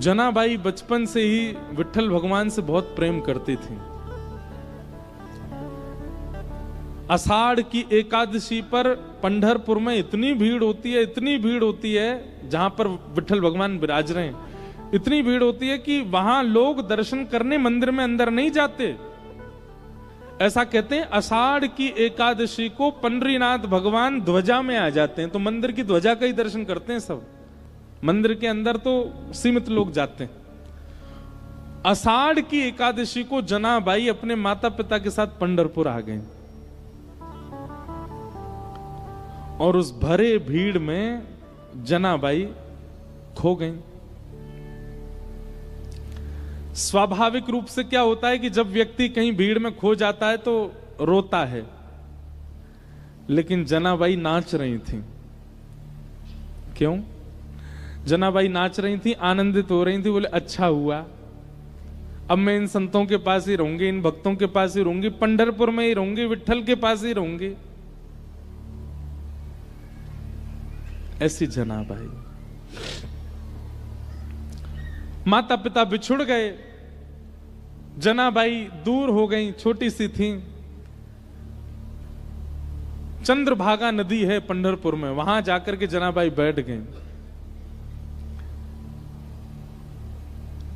जनाबाई बचपन से ही विट्ठल भगवान से बहुत प्रेम करती थी। आषाढ़ की एकादशी पर पंढरपुर में इतनी भीड़ होती है, इतनी भीड़ होती है, जहां पर विट्ठल भगवान विराज रहे हैं, इतनी भीड़ होती है कि वहां लोग दर्शन करने मंदिर में अंदर नहीं जाते। ऐसा कहते हैं आषाढ़ की एकादशी को पंडरीनाथ भगवान ध्वजा में आ जाते हैं, तो मंदिर की ध्वजा का ही दर्शन करते हैं सब। मंदिर के अंदर तो सीमित लोग जाते हैं। आषाढ़ की एकादशी को जनाबाई अपने माता पिता के साथ पंढरपुर आ गए और उस भरे भीड़ में जनाबाई खो गई। स्वाभाविक रूप से क्या होता है कि जब व्यक्ति कहीं भीड़ में खो जाता है तो रोता है, लेकिन जनाबाई नाच रही थी। क्यों? जनाबाई नाच रही थी, आनंदित हो रही थी। बोले अच्छा हुआ, अब मैं इन संतों के पास ही रहूंगी, इन भक्तों के पास ही रहूंगी, पंढरपुर में ही रहूंगी, विट्ठल के पास ही रहूंगी। ऐसी जनाबाई। माता पिता बिछुड़ गए, जनाबाई दूर हो गई, छोटी सी थी। चंद्रभागा नदी है पंढरपुर में, वहां जाकर के जनाबाई बैठ गई।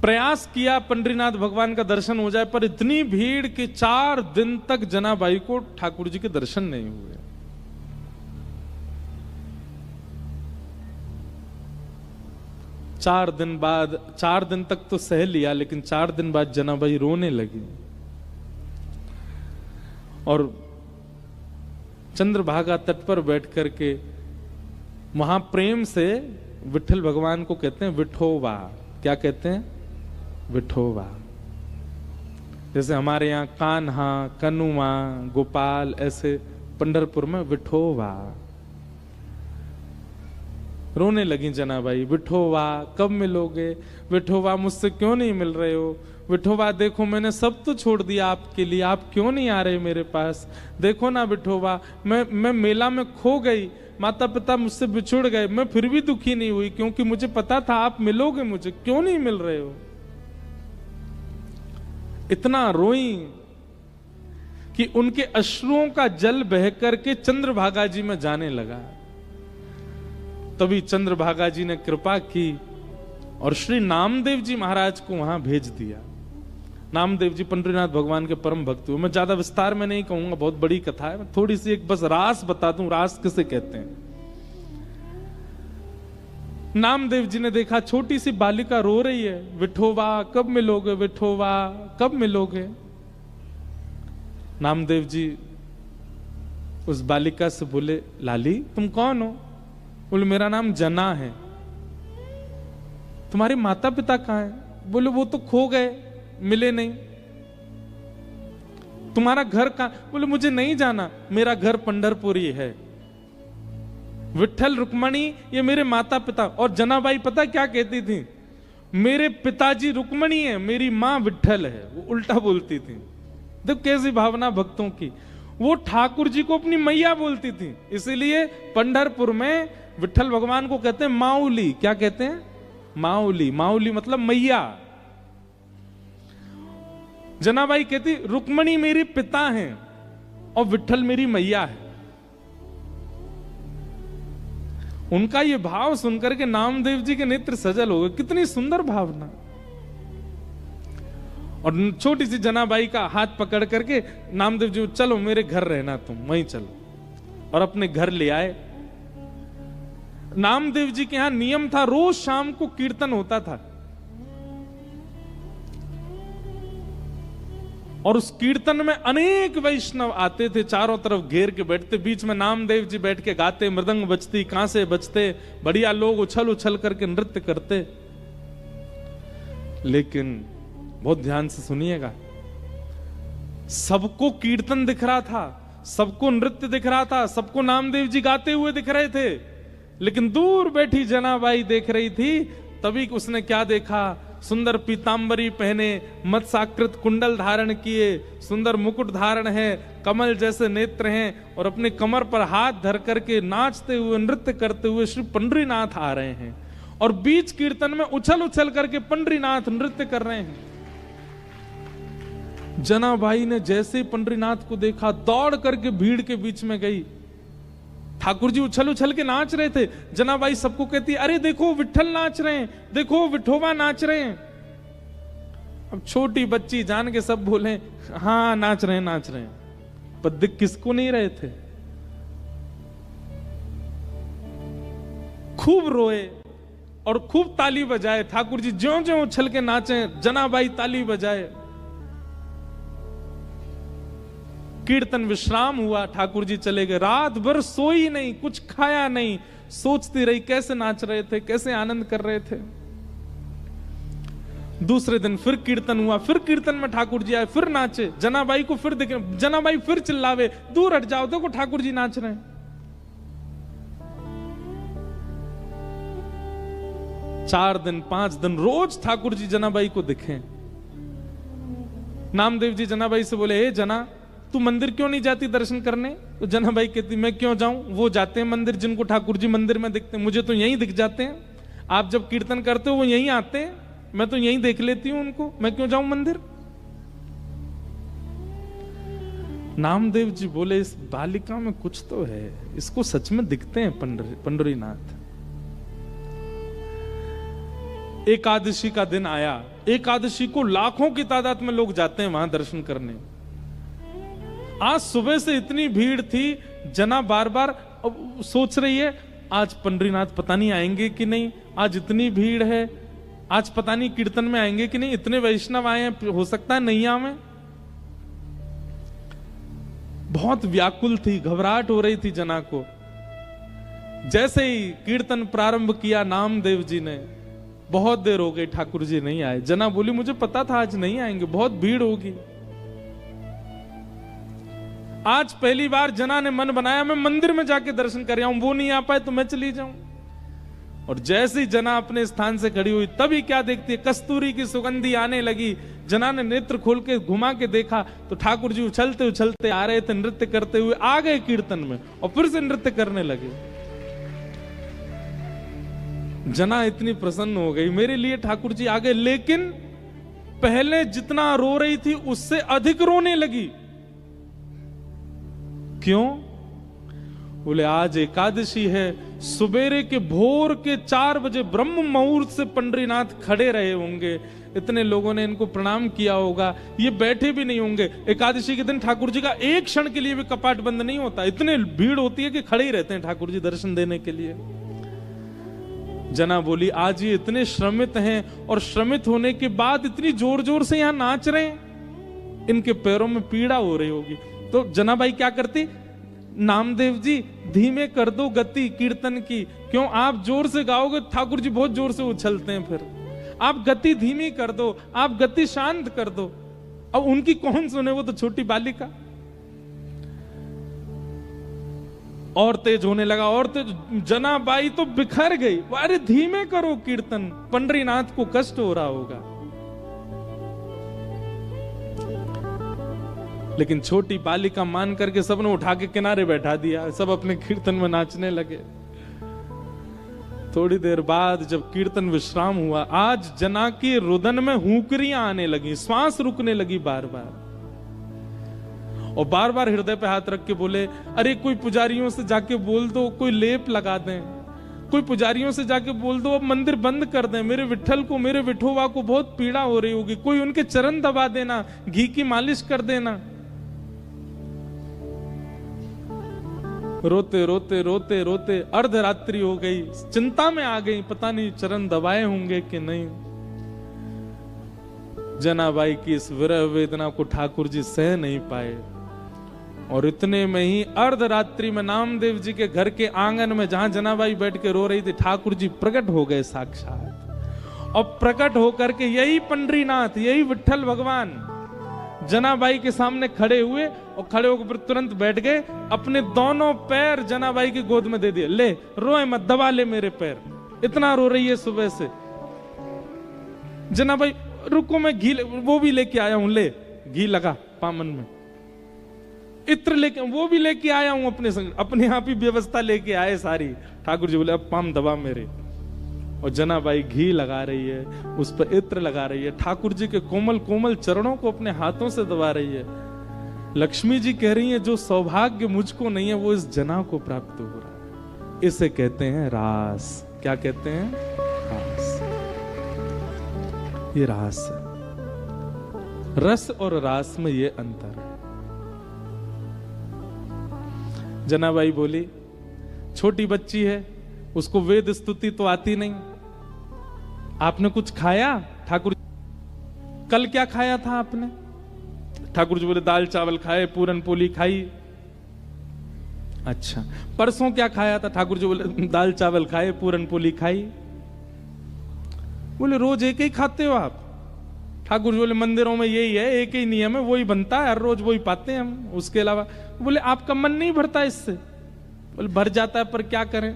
प्रयास किया पंडरीनाथ भगवान का दर्शन हो जाए, पर इतनी भीड़ कि 4 दिन तक जनाबाई को ठाकुर जी के दर्शन नहीं हुए। चार दिन तक तो सह लिया, लेकिन 4 दिन बाद जनाबाई रोने लगी और चंद्रभागा तट पर बैठ करके वहां प्रेम से विट्ठल भगवान को कहते हैं विठोवा। क्या कहते हैं? विठोवा। जैसे हमारे यहाँ कान्हा, कनुआ, गोपाल, ऐसे पंढरपुर में विठोवा। रोने लगी जनाबाई, विठोवा कब मिलोगे? विठोवा मुझसे क्यों नहीं मिल रहे हो? विठोवा देखो मैंने सब तो छोड़ दिया आपके लिए, आप क्यों नहीं आ रहे मेरे पास? देखो ना विठोवा, मैं मेला में खो गई, माता पिता मुझसे बिछुड़ गए, मैं फिर भी दुखी नहीं हुई, क्योंकि मुझे पता था आप मिलोगे मुझे, क्यों नहीं मिल रहे हो? इतना रोई कि उनके अश्रुओं का जल बह करके चंद्रभागा जी में जाने लगा। तभी चंद्रभागा जी ने कृपा की और श्री नामदेव जी महाराज को वहां भेज दिया। नामदेव जी पंडरीनाथ भगवान के परम भक्त हुए। मैं ज्यादा विस्तार में नहीं कहूंगा, बहुत बड़ी कथा है, मैं थोड़ी सी एक बस रास बता दूं, रास किसे कहते हैं। नामदेव जी ने देखा छोटी सी बालिका रो रही है, विठोवा कब मिलोगे? विठोवा कब मिलोगे? नामदेव जी उस बालिका से बोले, लाली तुम कौन हो? बोले मेरा नाम जना है। तुम्हारे माता पिता कहाँ हैं? बोले वो तो खो गए, मिले नहीं। तुम्हारा घर कहाँ? बोले मुझे नहीं जाना, मेरा घर पंढरपुर ही है। विट्ठल रुक्मणी ये मेरे माता पिता। और जनाबाई पता क्या कहती थी? मेरे पिताजी रुक्मणी है, मेरी मां विट्ठल है। वो उल्टा बोलती थी। देखो कैसी भावना भक्तों की। वो ठाकुर जी को अपनी मैया बोलती थी। इसीलिए पंढरपुर में विट्ठल भगवान को कहते हैं माउली। क्या कहते हैं? माउली। माउली मतलब मैया। जनाबाई कहती रुक्मणी मेरी पिता हैं और विट्ठल मेरी मैया है। उनका ये भाव सुनकर के नामदेव जी के नेत्र सजल हो गए। कितनी सुंदर भावना। और छोटी सी जनाबाई का हाथ पकड़ करके नामदेव जी, चलो मेरे घर रहना, तुम वहीं चलो। और अपने घर ले आए। नामदेव जी के यहां नियम था, रोज शाम को कीर्तन होता था और उस कीर्तन में अनेक वैष्णव आते थे, चारों तरफ घेर के बैठते। बीच में नामदेव जी बैठ के गाते, मृदंग बजती, कांसे बजते, बढ़िया लोग उछल उछल करके नृत्य करते। लेकिन बहुत ध्यान से सुनिएगा, सबको कीर्तन दिख रहा था, सबको नृत्य दिख रहा था, सबको नामदेव जी गाते हुए दिख रहे थे, लेकिन दूर बैठी जनाबाई देख रही थी। तभी उसने क्या देखा? सुंदर पीतांबरी पहने, मत्स्याकृत कुंडल धारण किए, सुंदर मुकुट धारण है, कमल जैसे नेत्र हैं और अपने कमर पर हाथ धर करके नाचते हुए, नृत्य करते हुए श्री पंडरीनाथ आ रहे हैं। और बीच कीर्तन में उछल उछल करके पंडरीनाथ नृत्य कर रहे हैं। जनाबाई ने जैसे पंडरीनाथ को देखा दौड़ करके भीड़ के बीच में गई। ठाकुर जी उछल उछल के नाच रहे थे। जनाबाई सबको कहती, अरे देखो विठल नाच रहे हैं, देखो विठोबा नाच रहे हैं। अब छोटी बच्ची जान के सब बोले हाँ नाच रहे हैं, पर दिख किसको नहीं रहे थे। खूब रोए और खूब ताली बजाए। ठाकुर जी ज्यों ज्यों उछल के नाचे, जनाबाई ताली बजाए। कीर्तन विश्राम हुआ, ठाकुर जी चले गए। रात भर सोई नहीं, कुछ खाया नहीं, सोचती रही कैसे नाच रहे थे, कैसे आनंद कर रहे थे। दूसरे दिन फिर कीर्तन हुआ, फिर कीर्तन में ठाकुर जी आए, फिर नाचे। जनाबाई को फिर दिखे, जनाबाई फिर चिल्लावे, दूर हट जाओ, देखो ठाकुर जी नाच रहे हैं। 4 दिन 5 दिन रोज ठाकुर जी जनाबाई को दिखे। नामदेव जी जनाबाई से बोले, हे जना तू मंदिर क्यों नहीं जाती दर्शन करने? तो जनाबाई कहती, मैं क्यों जाऊं, वो जाते हैं मंदिर, जिनको ठाकुर जी मंदिर में दिखते हैं, मुझे तो यहीं दिख जाते हैं। आप जब कीर्तन करते हो वो यहीं आते हैं, मैं तो यहीं देख लेती हूं उनको, मैं क्यों जाऊं मंदिर? नामदेव जी बोले, इस बालिका में कुछ तो है, इसको सच में दिखते हैं पंडरीनाथ। एकादशी का दिन आया। एकादशी को लाखों की तादाद में लोग जाते हैं वहां दर्शन करने। आज सुबह से इतनी भीड़ थी, जना बार बार सोच रही है आज पंडरीनाथ पता नहीं आएंगे कि नहीं, आज इतनी भीड़ है, आज पता नहीं कीर्तन में आएंगे कि नहीं, इतने वैष्णव आए हैं, हो सकता है नहीं आवे। बहुत व्याकुल थी, घबराहट हो रही थी जना को। जैसे ही कीर्तन प्रारंभ किया नामदेव जी ने, बहुत देर हो गई ठाकुर जी नहीं आए। जना बोली, मुझे पता था आज नहीं आएंगे, बहुत भीड़ होगी। आज पहली बार जना ने मन बनाया मैं मंदिर में जाके दर्शन कर आऊं, वो नहीं आ पाए तो मैं चली जाऊं। और जैसे ही जना अपने स्थान से खड़ी हुई, तभी क्या देखती है, कस्तूरी की सुगंधी आने लगी। जना ने नेत्र खोल के घुमा के देखा तो ठाकुर जी उछलते उछलते आ रहे थे, नृत्य करते हुए आ गए कीर्तन में और फिर से नृत्य करने लगे। जना इतनी प्रसन्न हो गई, मेरे लिए ठाकुर जी आ गए। लेकिन पहले जितना रो रही थी उससे अधिक रोने लगी। क्यों? बोले, आज एकादशी है, सुबेरे के भोर के 4 बजे ब्रह्म मुहूर्त से पंडरीनाथ खड़े रहे होंगे, इतने लोगों ने इनको प्रणाम किया होगा, ये बैठे भी नहीं होंगे। एकादशी के दिन ठाकुर जी का एक क्षण के लिए भी कपाट बंद नहीं होता, इतने भीड़ होती है कि खड़े ही रहते हैं ठाकुर जी दर्शन देने के लिए। जना बोली, आज ये इतने श्रमित हैं और श्रमित होने के बाद इतनी जोर जोर से यहां नाच रहे हैं, इनके पैरों में पीड़ा हो रही होगी। तो जनाबाई क्या करती, नामदेव जी धीमे कर दो गति कीर्तन की, क्यों आप जोर से गाओगे ठाकुर जी बहुत जोर से उछलते हैं, फिर आप गति धीमी कर दो, आप गति शांत कर दो। अब उनकी कौन सुने, वो तो छोटी बालिका। और तेज होने लगा और तेज, जनाबाई तो बिखर गई। अरे धीमे करो कीर्तन, पंडरीनाथ को कष्ट हो रहा होगा। लेकिन छोटी बालिका मान करके सबने उठा के किनारे बैठा दिया, सब अपने कीर्तन में नाचने लगे। थोड़ी देर बाद जब कीर्तन विश्राम हुआ, आज जना की रुदन में हुंकरियां आने लगी, श्वास रुकने लगी बार बार, और बार बार हृदय पे हाथ रख के बोले, अरे कोई पुजारियों से जाके बोल दो कोई लेप लगा दें, कोई पुजारियों से जाके बोल दो अब मंदिर बंद कर दें, मेरे विठल को, मेरे विठोबा को बहुत पीड़ा हो रही होगी, कोई उनके चरण दबा देना, घी की मालिश कर देना। रोते रोते रोते रोते अर्धरात्रि हो गई, चिंता में आ गई, पता नहीं चरण दबाए होंगे कि नहीं। जनाबाई की इस विरह वेदना को ठाकुर जी सह नहीं पाए, और इतने में ही अर्धरात्रि में नामदेव जी के घर के आंगन में जहां जनाबाई बैठ के रो रही थी, ठाकुर जी प्रकट हो गए साक्षात। और प्रकट होकर के यही पंडरीनाथ, यही विठल भगवान जनाबाई के सामने खड़े हुए, और खड़े होकर तुरंत बैठ गए, अपने दोनों पैर जनाबाई की गोद में दे दिए, ले रोए मत, दबा ले मेरे पैर, इतना रो रही है सुबह से। जनाबाई रुको, मैं घी वो भी लेके आया हूं, ले घी लगा पामन में, इत्र लेके वो भी लेके आया हूं अपने संग, अपने आप ही व्यवस्था लेके आए सारी। ठाकुर जी बोले अब पाम दबा मेरे, और जनाबाई घी लगा रही है, उस पर इत्र लगा रही है, ठाकुर जी के कोमल कोमल चरणों को अपने हाथों से दबा रही है। लक्ष्मी जी कह रही है जो सौभाग्य मुझको नहीं है वो इस जना को प्राप्त हो रहा है। इसे कहते हैं रास। क्या कहते हैं? रास। ये रास है। रस और रास में ये अंतर है। जनाबाई बोली छोटी बच्ची है, उसको वेद स्तुति तो आती नहीं। आपने कुछ खाया? ठाकुर कल क्या खाया था आपने? ठाकुर जी बोले दाल चावल खाए, पूरन पोली खाई। अच्छा, परसों क्या खाया था? ठाकुर जी बोले दाल चावल खाए, पूरन पोली खाई। बोले रोज एक ही खाते हो आप? ठाकुर जी बोले मंदिरों में यही है, एक ही नियम है, वही बनता है, हर रोज वही पाते हैं हम, उसके अलावा। बोले आपका मन नहीं भरता इससे? बोले भर जाता है, पर क्या करें,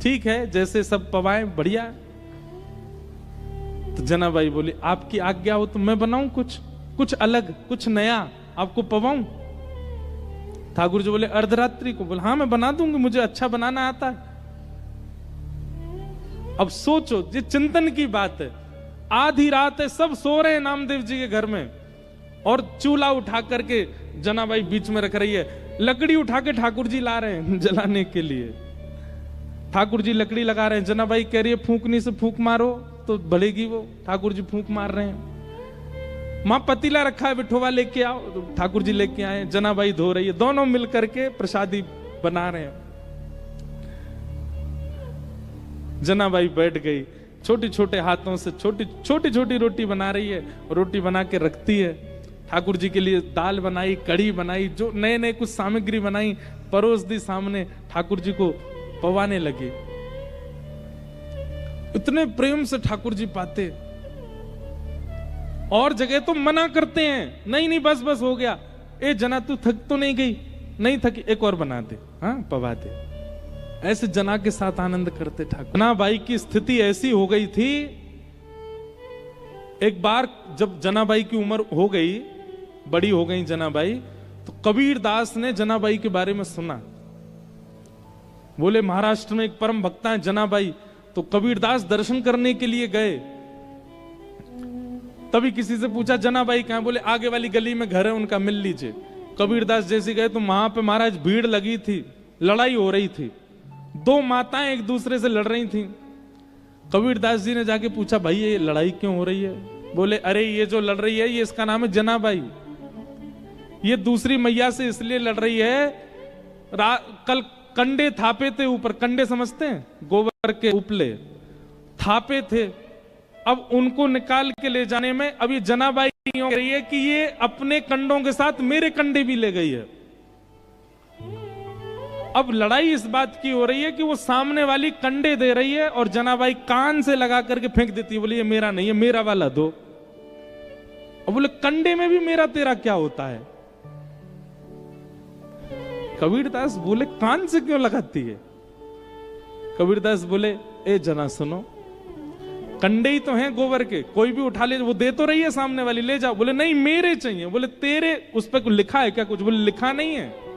ठीक है जैसे सब पवाएं, बढ़िया। तो जनाबाई बोली आपकी आज्ञा हो तो मैं बनाऊं कुछ अलग, कुछ नया आपको पवाऊं। ठाकुर जी बोले अर्धरात्रि को? बोले हाँ मैं बना दूंगी, मुझे अच्छा बनाना आता है। अब सोचो, ये चिंतन की बात है। आधी रात है, सब सो रहे हैं नामदेव जी के घर में, और चूल्हा उठा करके जनाबाई बीच में रख रही है। लकड़ी उठा के ठाकुर जी ला रहे हैं जलाने के लिए। ठाकुर जी लकड़ी लगा रहे हैं, जनाबाई कह रही है फूंकनी से फूंक मारो तो बढ़ेगी वो। ठाकुर जी फूंक मार रहे हैं। मां पतीला रखा है, बिठोवा लेके आओ, तो ठाकुर जी लेके आए। जनाबाई धो रही है, दोनों मिलकर के प्रसादी बना रहे हैं। जनाबाई बैठ गई, छोटी छोटे हाथों से छोटी छोटी रोटी बना रही है, रोटी बना के रखती है। ठाकुर जी के लिए दाल बनाई, कढ़ी बनाई, जो नए नए कुछ सामग्री बनाई, परोस दी सामने। ठाकुर जी को पवाने लगे। इतने प्रेम से ठाकुर जी पाते। और जगह तो मना करते हैं, नहीं नहीं बस बस हो गया। ए जना तू थक तो नहीं गई? नहीं थकी, एक और बना दे, हाँ पवा दे। ऐसे जना के साथ आनंद करते ठाकुर। जनाबाई की स्थिति ऐसी हो गई थी, एक बार जब जनाबाई की उम्र हो गई, बड़ी हो गई जनाबाई, तो कबीर दास ने जनाबाई के बारे में सुना। बोले महाराष्ट्र में एक परम भक्ता है जनाबाई। तो कबीर दास दर्शन करने के लिए गए। तभी किसी से पूछा जनाबाई कहां? बोले आगे वाली गली में घर है उनका, मिल लीजिए। कबीर दास जैसे गए तो वहां पे महाराज भीड़ लगी थी, लड़ाई हो रही थी। दो माताएं एक दूसरे से लड़ रही थी। कबीर दास जी ने जाके पूछा भाई ये लड़ाई क्यों हो रही है? बोले अरे ये जो लड़ रही है ये इसका नाम है जनाबाई। ये दूसरी मैया से इसलिए लड़ रही है, कल कंडे थापे थे ऊपर, कंडे समझते हैं, गोबर के उपले थापे थे। अब उनको निकाल के ले जाने में अब ये जनाबाई कह रही है कि ये अपने कंडों के साथ मेरे कंडे भी ले गई है। अब लड़ाई इस बात की हो रही है कि वो सामने वाली कंडे दे रही है और जनाबाई कान से लगा करके फेंक देती है। बोले ये मेरा नहीं है, मेरा वाला दो। और बोले कंडे में भी मेरा तेरा क्या होता है? कबीरदास बोले कान से क्यों लगाती है? कबीरदास बोले ए जना सुनो, कंडे ही तो हैं गोबर के, कोई भी उठा ले, वो दे तो रही है सामने वाली, ले जाओ। बोले नहीं मेरे चाहिए। बोले तेरे उस पर कुछ लिखा है क्या? कुछ? बोले लिखा नहीं है।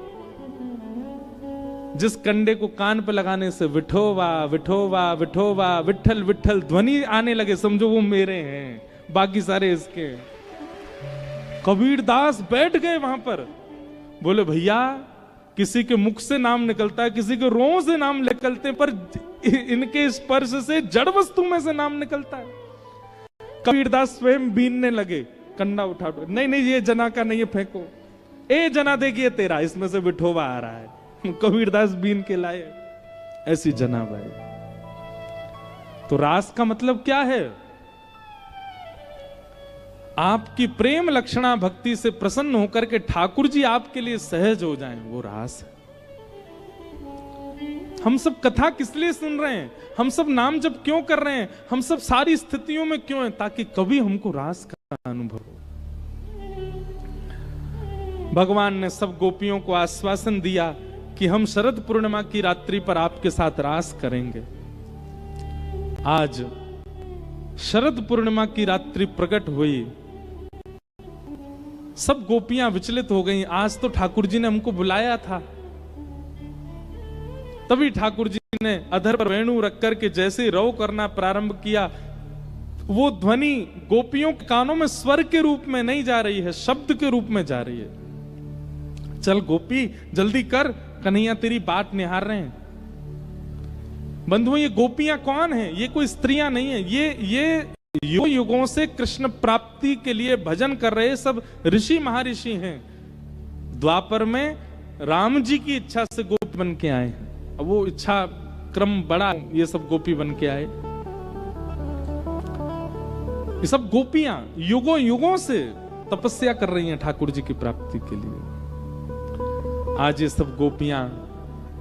जिस कंडे को कान पे लगाने से विठोवा विठोवा विठोवा विठल विठल ध्वनि आने लगे, समझो वो मेरे हैं, बाकी सारे इसके। कबीरदास बैठ गए वहां पर। बोले भैया किसी के मुख से नाम निकलता है, किसी के रों से नाम निकलते, पर इनके स्पर्श से जड़ वस्तु में से नाम निकलता है। कबीरदास स्वयं बीनने लगे, कंडा उठा, नहीं नहीं ये जना का नहीं है, फेंको। ए जना देखिए तेरा, इसमें से विठोवा आ रहा है। कबीरदास बीन के लाए। ऐसी जनाबाई। तो रास का मतलब क्या है? आपकी प्रेम लक्षणा भक्ति से प्रसन्न होकर के ठाकुर जी आपके लिए सहज हो जाएं, वो रास है। हम सब कथा किस लिए सुन रहे हैं? हम सब नाम जप क्यों कर रहे हैं? हम सब सारी स्थितियों में क्यों हैं? ताकि कभी हमको रास का अनुभव हो। भगवान ने सब गोपियों को आश्वासन दिया कि हम शरद पूर्णिमा की रात्रि पर आपके साथ रास करेंगे। आज शरद पूर्णिमा की रात्रि प्रकट हुई, सब गोपियां विचलित हो गईं। आज तो ठाकुर जी ने हमको बुलाया था। तभी ठाकुर जी ने अधर पर वेणु रख करके जैसे रव करना प्रारंभ किया, वो ध्वनि गोपियों के कानों में स्वर के रूप में नहीं जा रही है, शब्द के रूप में जा रही है। चल गोपी जल्दी कर, कन्हैया तेरी बाट निहार रहे हैं। बंधुओं, ये गोपियां कौन हैं? ये कोई स्त्रियां नहीं है, ये युगों से कृष्ण प्राप्ति के लिए भजन कर रहे सब ऋषि महर्षि हैं। द्वापर में राम जी की इच्छा से गोपी बन के आए हैं, अब वो इच्छा क्रम बड़ा, ये सब गोपी बन के आए। ये सब गोपियां युगों युगों से तपस्या कर रही हैं ठाकुर जी की प्राप्ति के लिए। आज ये सब गोपियां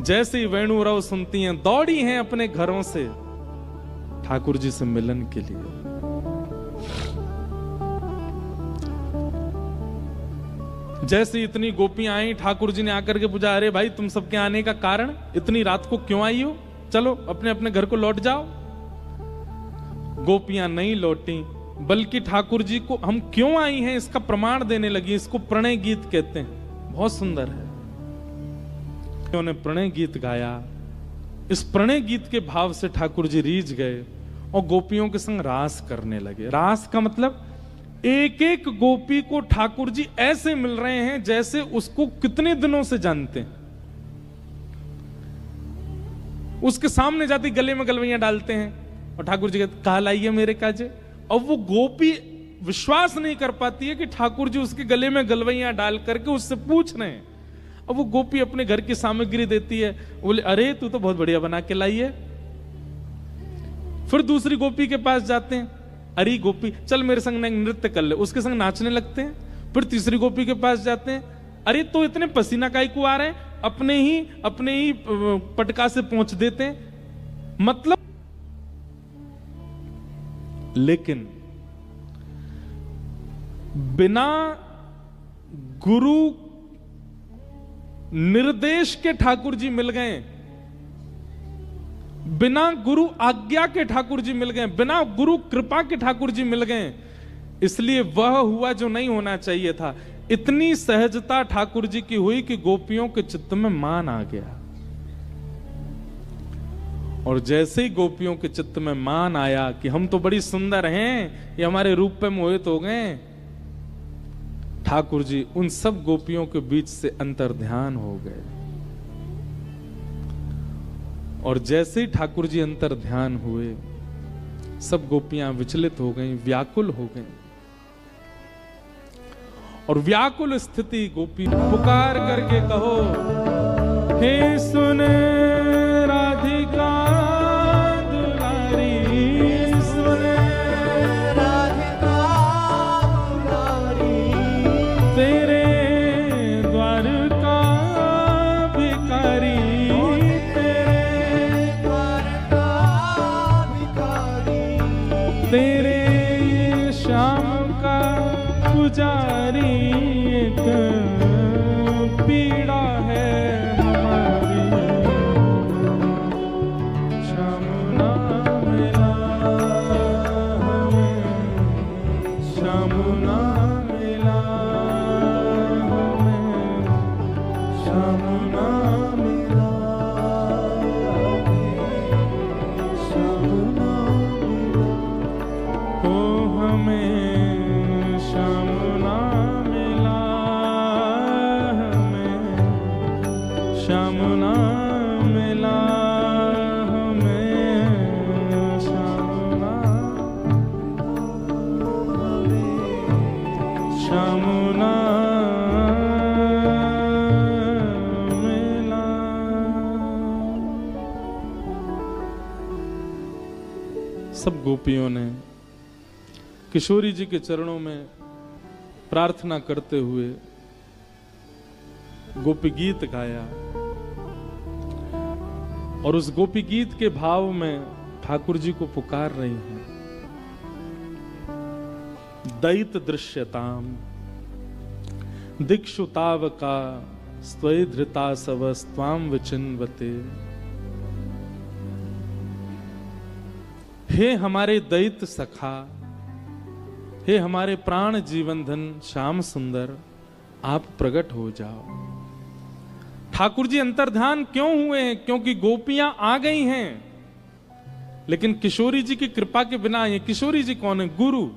जैसे ही वेणु रव सुनती हैं, दौड़ी हैं अपने घरों से ठाकुर जी से मिलन के लिए। जैसे इतनी गोपियां आई, ठाकुर जी ने आकर के पूछा, अरे भाई तुम सबके आने का कारण, इतनी रात को क्यों आई हो? चलो अपने अपने घर को लौट जाओ। गोपियां नहीं लौटी, बल्कि ठाकुर जी को हम क्यों आई हैं इसका प्रमाण देने लगी। इसको प्रणय गीत कहते हैं, बहुत सुंदर है। उन्होंने प्रणय गीत गाया। इस प्रणय गीत के भाव से ठाकुर जी रीझ गए और गोपियों के संग रास करने लगे। रास का मतलब एक एक गोपी को ठाकुर जी ऐसे मिल रहे हैं जैसे उसको कितने दिनों से जानते हैं। उसके सामने जाती गले में गलवैयां डालते हैं और ठाकुर जी कहते कहा लाइए मेरे काजे। और वो गोपी विश्वास नहीं कर पाती है कि ठाकुर जी उसके गले में गलवैयां डाल करके उससे पूछ रहे हैं। अब वो गोपी अपने घर की सामग्री देती है, बोले अरे तू तो बहुत बढ़िया बना के लाई है। फिर दूसरी गोपी के पास जाते हैं, अरे गोपी चल मेरे संग नृत्य कर ले, उसके संग नाचने लगते हैं। फिर तीसरी गोपी के पास जाते हैं, अरे तो इतने पसीना काहे को आ रहे हैं, अपने ही पटका से पहुंच देते हैं। मतलब लेकिन बिना गुरु निर्देश के ठाकुर जी मिल गए, बिना गुरु आज्ञा के ठाकुर जी मिल गए, बिना गुरु कृपा के ठाकुर जी मिल गए। इसलिए वह हुआ जो नहीं होना चाहिए था। इतनी सहजता ठाकुर जी की हुई कि गोपियों के चित्त में मान आ गया। और जैसे ही गोपियों के चित्त में मान आया कि हम तो बड़ी सुंदर हैं, ये हमारे रूप पे मोहित हो गए, ठाकुर जी उन सब गोपियों के बीच से अंतर्ध्यान हो गए। और जैसे ही ठाकुर जी अंतर्ध्यान हुए, सब गोपियां विचलित हो गईं, व्याकुल हो गईं। और व्याकुल स्थिति गोपी पुकार करके कहो, हे सुन राधिका दुलारी, सुन राधिका दुलारी, तेरे द्वार का भिखारी, तेरे द्वार का भिखारी, तेरे श्याम का पुजारी, एक पीड़ा है हमारी, श्याम ना मिला हमें, श्याम ना मिला हमें, श्याम ना मिला हमें, श्याम ना मिला हो हमें, श्याम ना मिला हमें, श्याम ना मिला हमें, श्याम ना श्याम ना मिला। सब गोपियों ने किशोरी जी के चरणों में प्रार्थना करते हुए गोपी गीत गाया। और उस गोपी गीत के भाव में ठाकुर जी को पुकार रही हैं, दैत दृश्यताम दिक्षु तावका स्त्वयि धृता सवस्त्वाम विचिन्वते। हे हमारे दैत सखा, हे हमारे प्राण जीवन धन श्याम सुंदर, आप प्रकट हो जाओ। ठाकुर जी अंतर्ध्यान क्यों हुए हैं? क्योंकि गोपियां आ गई हैं। लेकिन किशोरी जी की कृपा के बिना, ये किशोरी जी कौन है? गुरु।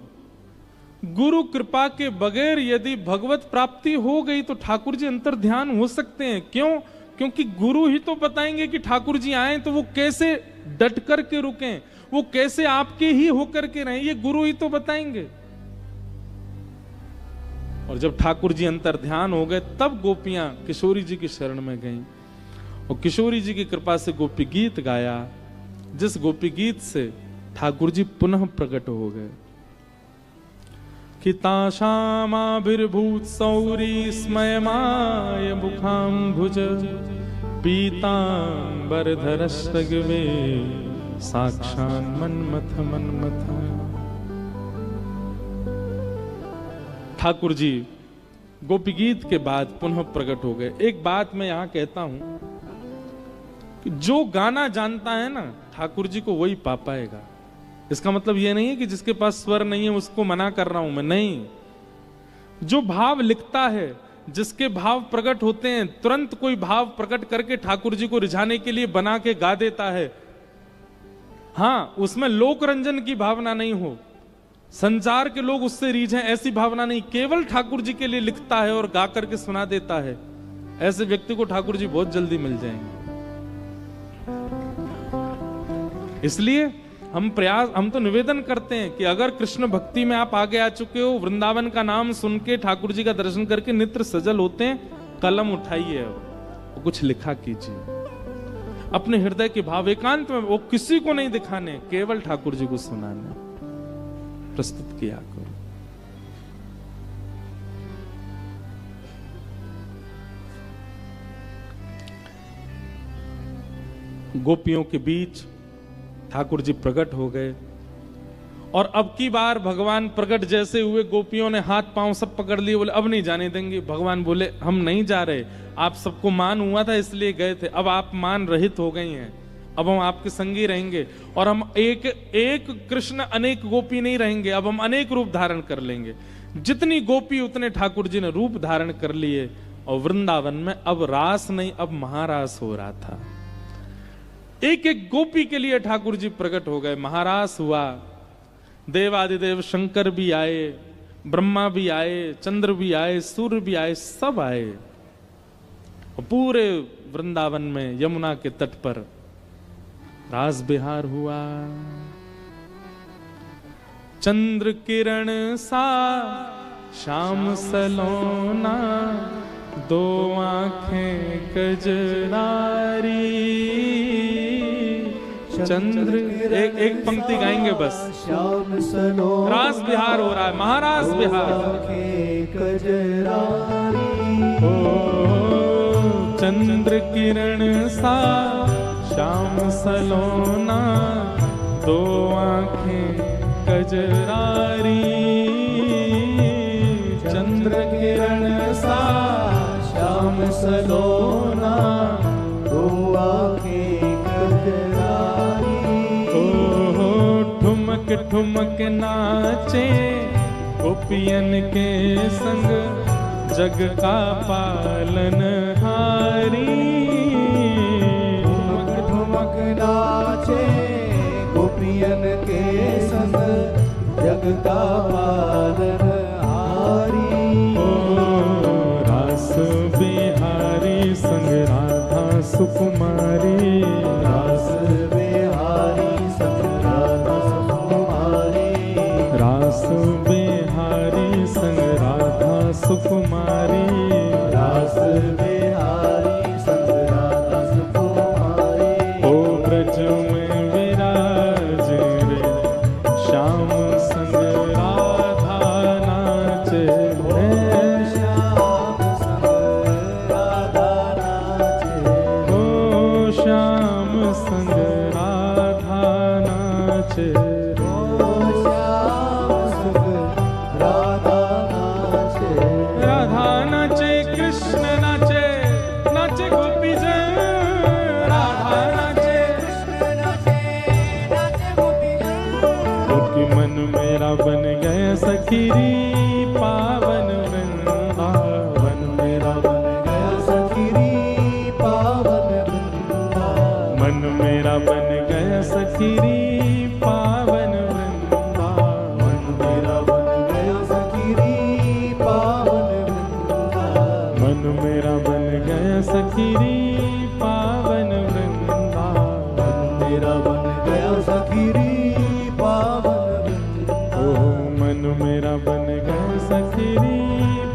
गुरु कृपा के बगैर यदि भगवत प्राप्ति हो गई तो ठाकुर जी अंतर्ध्यान हो सकते हैं। क्यों? क्योंकि गुरु ही तो बताएंगे कि ठाकुर जी आए तो वो कैसे डट कर के रुकें, वो कैसे आपके ही होकर के रहें, ये गुरु ही तो बताएंगे। और जब ठाकुर जी अंतर्ध्यान हो गए तब गोपियां किशोरी जी की शरण में गईं और किशोरी जी की कृपा से गोपी गीत गाया, जिस गोपी गीत से ठाकुर जी पुनः प्रकट हो गए। कि ताशामाभिर्भूत सौरी स्मयमाय मुखाम्भुज पीतांबरधरस्तगवे साक्षान् मन्मथ मन्मथ। ठाकुर जी गोपी गीत के बाद पुनः प्रकट हो गए। एक बात मैं यहां कहता हूं कि जो गाना जानता है ना ठाकुर जी को वही पा पाएगा। इसका मतलब यह नहीं है कि जिसके पास स्वर नहीं है उसको मना कर रहा हूं मैं, नहीं। जो भाव लिखता है, जिसके भाव प्रकट होते हैं, तुरंत कोई भाव प्रकट करके ठाकुर जी को रिझाने के लिए बना के गा देता है। हां, उसमें लोक रंजन की भावना नहीं हो, संसार के लोग उससे रीझें, ऐसी भावना नहीं, केवल ठाकुर जी के लिए लिखता है और गा करके सुना देता है। ऐसे व्यक्ति को ठाकुर जी बहुत जल्दी मिल जाएंगे। इसलिए हम तो निवेदन करते हैं कि अगर कृष्ण भक्ति में आप आगे आ चुके हो, वृंदावन का नाम सुन के ठाकुर जी का दर्शन करके नेत्र सजल होते हैं, कलम उठाइए और कुछ लिखा कीजिए। अपने हृदय के भाव एकांत में, वो किसी को नहीं दिखाने, केवल ठाकुर जी को सुनाने, प्रस्तुत किया करो। गोपियों के बीच ठाकुर जी प्रकट हो गए और अब की बार भगवान प्रकट जैसे हुए, गोपियों ने हाथ पांव सब पकड़ लिए, बोले अब नहीं जाने देंगे। भगवान बोले हम नहीं जा रहे, आप सबको मान हुआ था इसलिए गए थे, अब आप मान रहित हो गई हैं, अब हम आपके संगी रहेंगे और हम एक कृष्ण अनेक गोपी नहीं रहेंगे, अब हम अनेक रूप धारण कर लेंगे। जितनी गोपी उतने ठाकुर जी ने रूप धारण कर लिए और वृंदावन में अब रास नहीं, अब महारास हो रहा था। एक एक गोपी के लिए ठाकुर जी प्रकट हो गए, महारास हुआ। देवादिदेव शंकर भी आए, ब्रह्मा भी आए, चंद्र भी आए, सूर्य भी आए, सब आए। और पूरे वृंदावन में यमुना के तट पर रास बिहार हुआ। चंद्र किरण सा श्याम सलोना, दो आंखें कजरारी। चंद्र एक पंक्ति गाएंगे बस। श्याम सलोना, रास बिहार हो रहा है, महारास बिहार। ओ चंद्र किरण सा श्याम सलोना, दो आंखें कजरारी। चंद्र किरण सा श्याम सलोना, दो आंखें कजरारी। ओ ठुमक ठुमक नाचे गोपियन के संग, जग का पालन हारी। ठुमक ठुमक नाचे गोपियन के संग, जग का पालन हारी। ओ रास बिहारी संग राधा सुकुमारी। रास बिहारी संग राधा सुकुमारी। रास बिहारी संग राधा सुकुमारी। रास बिहारी संग राधा सुकुमारी। ओ ब्रज में विराज रे, श्याम संग राधा नाचे रे। श्याम संग राधा नाचे। ओ श्याम संग राधा नाचे। श्याम संग राधा नाचे। राधा नाचे, कृष्ण नाचे, नाचे गोपी जन। राधा नाचे, कृष्ण नाचे, नाचे गोपी जन। क्योंकि मन मेरा बन गया सखीरी, पावन वृंदावन मेरा बन गया सखीरी, सखीरी पावन वृंदावन। मेरा बन गया सखीरी पावन वृंदावन। मन मेरा बन गया सखीरी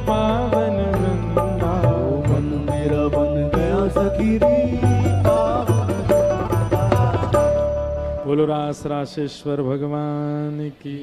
पावन वृंदावन। मन मेरा बन गया सखीरी पावन वृंदावन। बोलो रास राशेश्वर भगवान की।